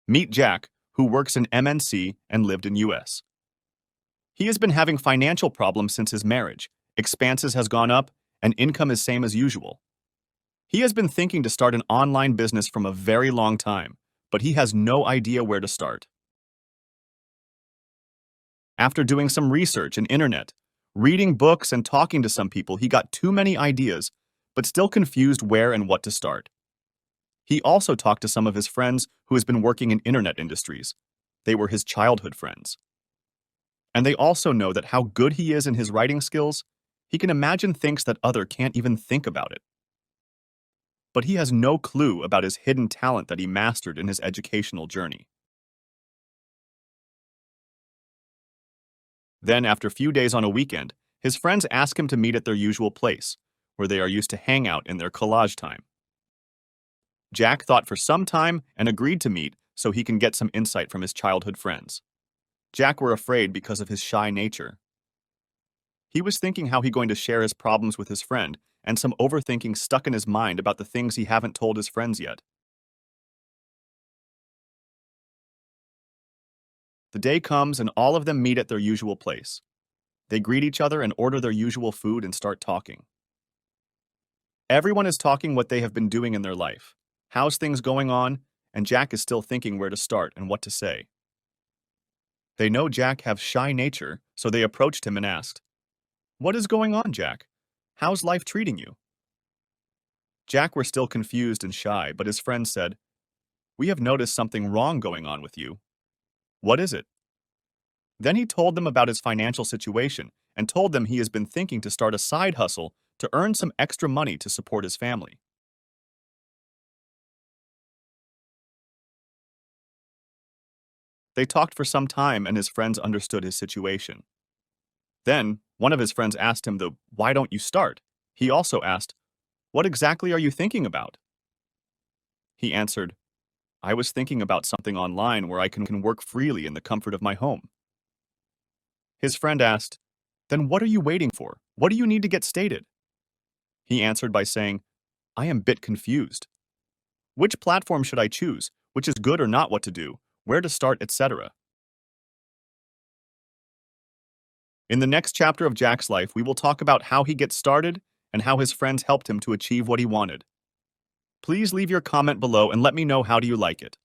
Meet Jack, who works in MNC and lived in US. He has been having financial problems since his marriage. Expenses has gone up and income is same as usual. He has been thinking to start an online business from a very long time, but he has no idea where to start. After doing some research and internet, reading books and talking to some people, he got too many ideas, but still confused where and what to start. He also talked to some of his friends who has been working in internet industries. They were his childhood friends. And they also know that how good he is in his writing skills, he can imagine things that other can't even think about it. But he has no clue about his hidden talent that he mastered in his educational journey. Then, after a few days on a weekend, his friends ask him to meet at their usual place, where they are used to hang out in their collage time. Jack thought for some time and agreed to meet so he can get some insight from his childhood friends. Jack were afraid because of his shy nature. He was thinking how he going to share his problems with his friend, and some overthinking stuck in his mind about the things he haven't told his friends yet. The day comes and all of them meet at their usual place. They greet each other and order their usual food and start talking. Everyone is talking what they have been doing in their life. How's things going on? And Jack is still thinking where to start and what to say. They know Jack have shy nature, so they approached him and asked, "What is going on, Jack? How's life treating you?" Jack were still confused and shy, but his friend said, "We have noticed something wrong going on with you." "What is it?" Then he told them about his financial situation and told them he has been thinking to start a side hustle to earn some extra money to support his family. They talked for some time and his friends understood his situation. Then, one of his friends asked him, though, "Why don't you start?" He also asked, "What exactly are you thinking about?" He answered, "I was thinking about something online where I can work freely in the comfort of my home." His friend asked, "Then what are you waiting for? What do you need to get started?" He answered by saying, "I am a bit confused. Which platform should I choose? Which is good or not, what to do, where to start, etc." In the next chapter of Jack's life, we will talk about how he gets started and how his friends helped him to achieve what he wanted. Please leave your comment below and let me know how do you like it.